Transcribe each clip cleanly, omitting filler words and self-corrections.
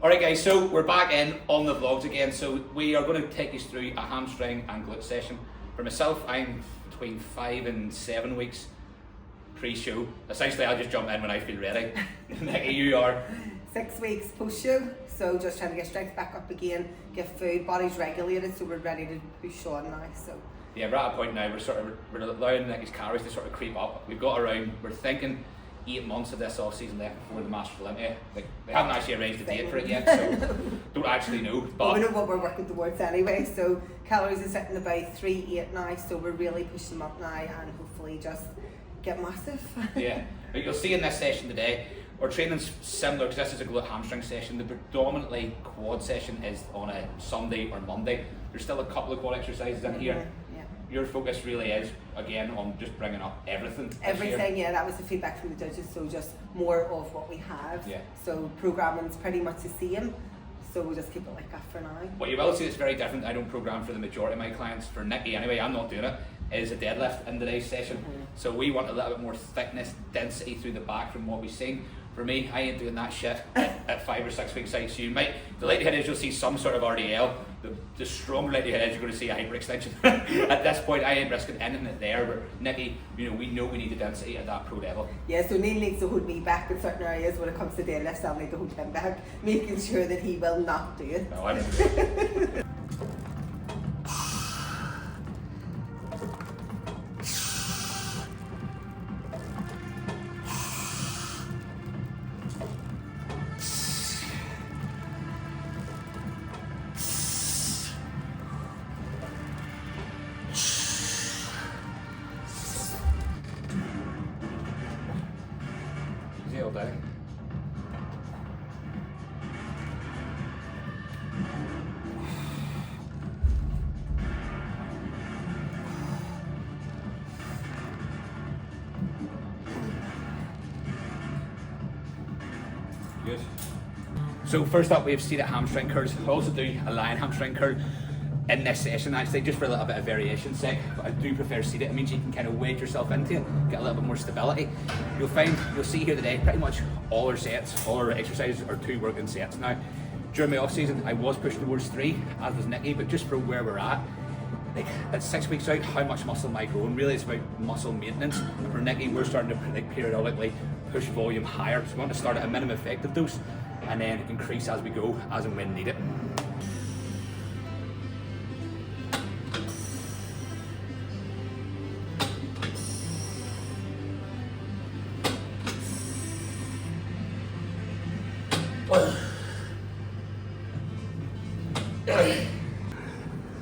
Alright guys, so we're back in on the vlogs again. So we are going to take you through a hamstring and glute session. For myself, I'm between 5 and 7 weeks pre-show. Essentially, I'll just jump in when I feel ready. Nikki, you are? 6 weeks post-show, so just trying to get strength back up again, get food, body's regulated, so we're ready to push on now. So yeah, we're at a point now we're allowing Nikki's calories to sort of creep up. We've got around, we're thinking 8 months of this off season left before the Masters Olympia. Like, they haven't actually arranged a date for it yet, so don't actually know. But we know what we're working towards anyway. So calories are sitting about 3-8 now, so we're really pushing them up now and hopefully just get massive. Yeah, but you'll see in this session today, our training's similar because this is a glute hamstring session. The predominantly quad session is on a Sunday or Monday. There's still a couple of quad exercises in here. Yeah. Your focus really is, again, on just bringing up everything. Everything, yeah, that was the feedback from the judges, so just more of what we have. Yeah. So programming's pretty much the same, so we'll just keep it like that for now. What you will see is very different. I don't program for the majority of my clients. For Nikki anyway, I'm not doing it, is a deadlift in today's session. So we want a little bit more thickness, density through the back from what we've seen. For me, I ain't doing that shit at 5 or 6 weeks out. So you might, the likelihood is you'll see some sort of RDL. The stronger likelihood is you're going to see a hyperextension. At this point, I ain't risking anything there. But Nikki, we know we need the density at that pro level. Yeah, so Neil needs to hold me back in certain areas when it comes to deadlifts. I'll need to hold him back, making sure that he will not do it. No, I don't. All day. Good. So first up, we have seated hamstring curls. I also do a lying hamstring curl in this session, actually, just for a little bit of variation's sake. But I do prefer seated. It means you can kind of wade yourself into it, get a little bit more stability. You'll see here today, pretty much all our sets, all our exercises are 2 working sets. Now, during my off season, I was pushing towards 3, as was Nikki, but just for where we're at, like at 6 weeks out, how much muscle am I growing? Really, it's about muscle maintenance. And for Nikki, we're starting to like periodically push volume higher. So we want to start at a minimum effective dose and then increase as we go, as and when needed.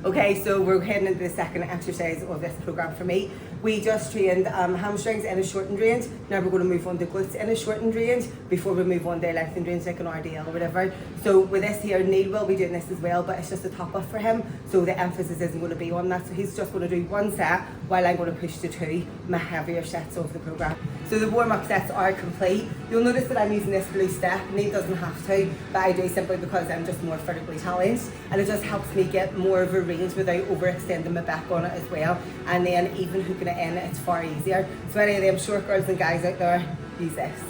Okay, so we're heading into the second exercise of this program for me. We just trained hamstrings in a shortened range. Now we're going to move on to glutes in a shortened range before we move on to a lengthened range like an RDL or whatever. So with this here, Neil will be doing this as well, but it's just a top up for him. So the emphasis isn't going to be on that. So he's just going to do 1 set while I'm going to push to 2, my heavier sets of the program. So the warm-up sets are complete. You'll notice that I'm using this blue step. Neil doesn't have to, but I do simply because I'm just more vertically challenged. And it just helps me get more of a range without overextending my back on it as well. And then even hooking it in, it's far easier. So any of them short girls and guys out there, use this.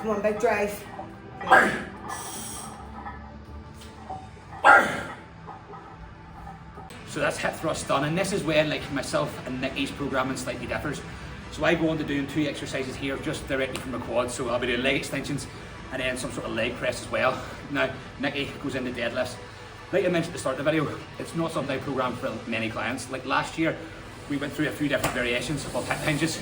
Come on, big drive. So that's hip thrust done, and this is where like myself and Nikki's programming slightly differs. So I go on to doing 2 exercises here just directly from the quad. So I'll be doing leg extensions and then some sort of leg press as well. Now Nikki goes into deadlifts. Like I mentioned at the start of the video, it's not something I program for many clients. Like last year, we went through a few different variations of hip hinges.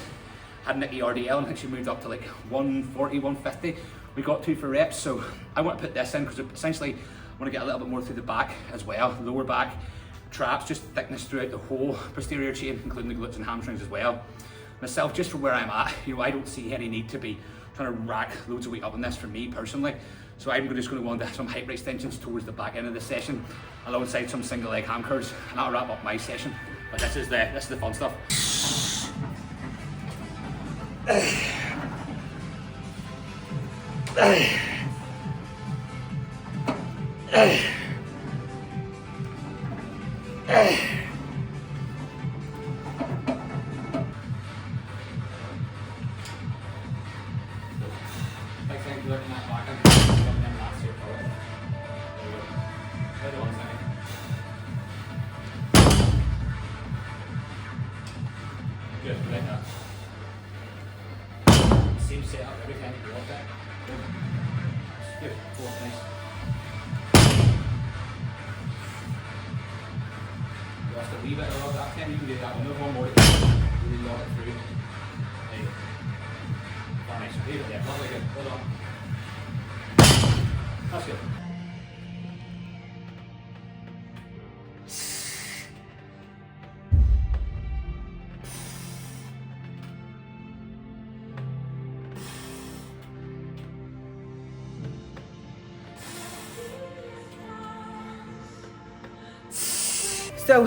Had Nikki RDL and I think she moved up to like 140, 150. We got 2 for reps, so I want to put this in because essentially I want to get a little bit more through the back as well, lower back, traps, just thickness throughout the whole posterior chain, including the glutes and hamstrings as well. Myself, just from where I'm at, I don't see any need to be kind of rack loads of weight up on this for me personally. So I'm just going to go on to some hyper extensions towards the back end of the session, alongside some single leg ham curls, and that'll wrap up my session. But this is the fun stuff. Good, like that. Same setup every time you go up there. Good, go up nice. Just a wee bit of that time, you can do that one more to really lock it through. There you go. Oh, nice, leave it there, not like it, hold on. That's good. So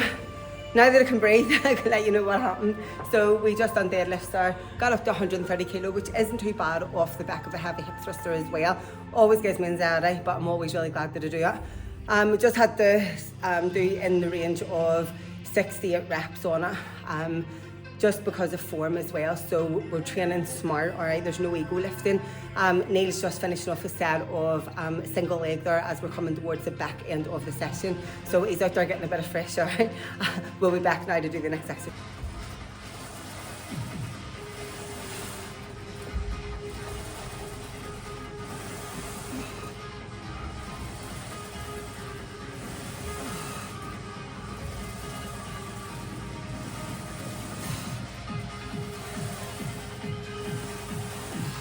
now that I can breathe, I can let you know what happened. So we just done deadlifts there, got up to 130 kilo, which isn't too bad off the back of a heavy hip thruster as well. Always gives me anxiety, but I'm always really glad that I do it. We just had to do in the range of 6 to 8 reps on it, just because of form as well. So we're training smart, all right? There's no ego lifting. Neil's just finishing off a set of single leg there as we're coming towards the back end of the session. So he's out there getting a bit of fresh air. We'll be back now to do the next exercise.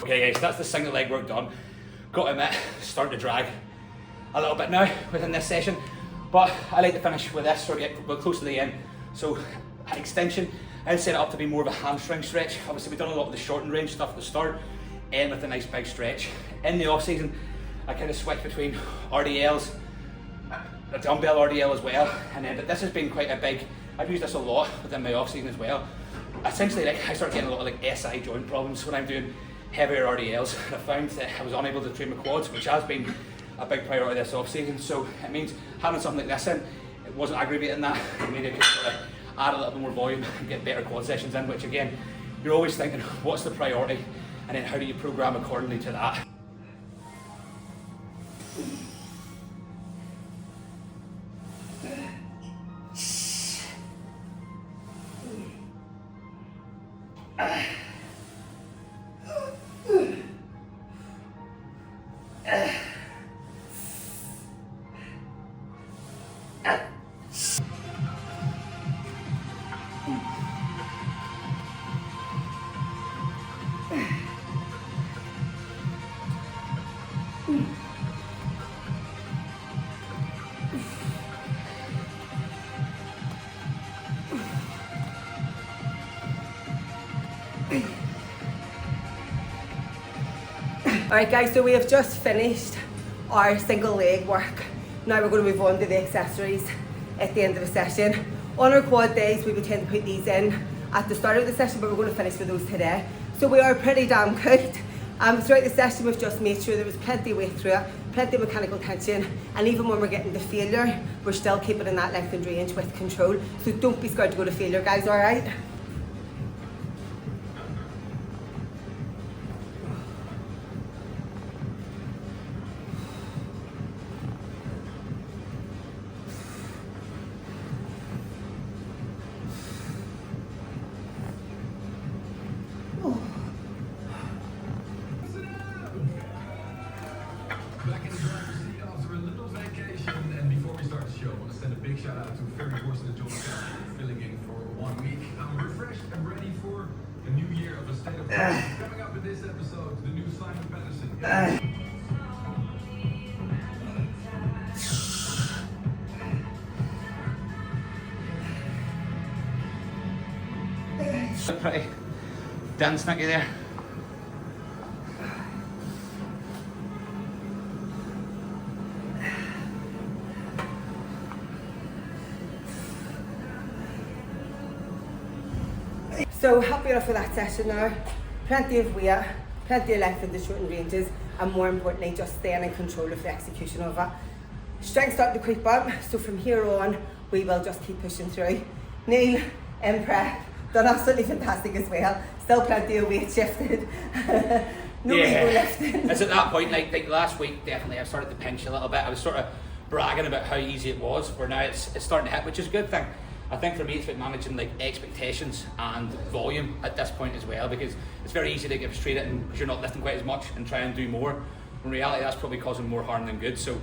Okay guys, that's the single leg work done. Got to admit, starting to drag a little bit now within this session, but I like to finish with this, so we're close to the end. So extension, I set it up to be more of a hamstring stretch. Obviously we've done a lot of the shortened range stuff at the start, and with a nice big stretch. In the off season, I kind of switch between RDLs, a dumbbell RDL as well, and then this has been quite a big, I've used this a lot within my off season as well. Essentially, like, I start getting a lot of like SI joint problems when I'm doing heavier RDLs, and I found that I was unable to train my quads, which has been a big priority this off season. So it means having something like this in, it wasn't aggravating that. It made it could sort of add a little bit more volume and get better quad sessions in, which again, you're always thinking, what's the priority? And then how do you program accordingly to that? Alright guys, so we have just finished our single leg work. Now we're going to move on to the accessories at the end of the session. On our quad days, we would tend to put these in at the start of the session, but we're going to finish with those today. So we are pretty damn good. Throughout the session, we've just made sure there was plenty of weight through it, plenty of mechanical tension, and even when we're getting to failure, we're still keeping in that length and range with control. So don't be scared to go to failure, guys, alright? Shout out to Ferry Horse and the John filling in for 1 week. I'm refreshed and ready for the new year of a state of play. Coming up in this episode, the new Simon Patterson. Pretty dance, Nikki, there. So happy enough with that session now. Plenty of weight, plenty of length in the shortened ranges, and more importantly, just staying in control of the execution of it. Strength starting to creep up, so from here on, we will just keep pushing through. Neil, in prep, done absolutely fantastic as well. Still plenty of weight shifted. No ego lifting. It's at that point, like last week, definitely I started to pinch a little bit. I was sort of bragging about how easy it was, where now it's starting to hit, which is a good thing. I think for me it's about managing like expectations and volume at this point as well, because it's very easy to get frustrated and because you're not lifting quite as much and try and do more. In reality, that's probably causing more harm than good. So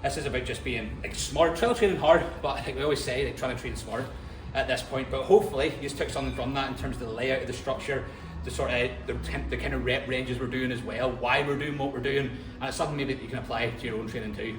this is about just being like smart, trying to train hard, but like we always say, like trying to train smart at this point. But hopefully you just took something from that in terms of the layout of the structure, the sort of the kind of rep ranges we're doing as well, why we're doing what we're doing, and it's something maybe that you can apply to your own training too.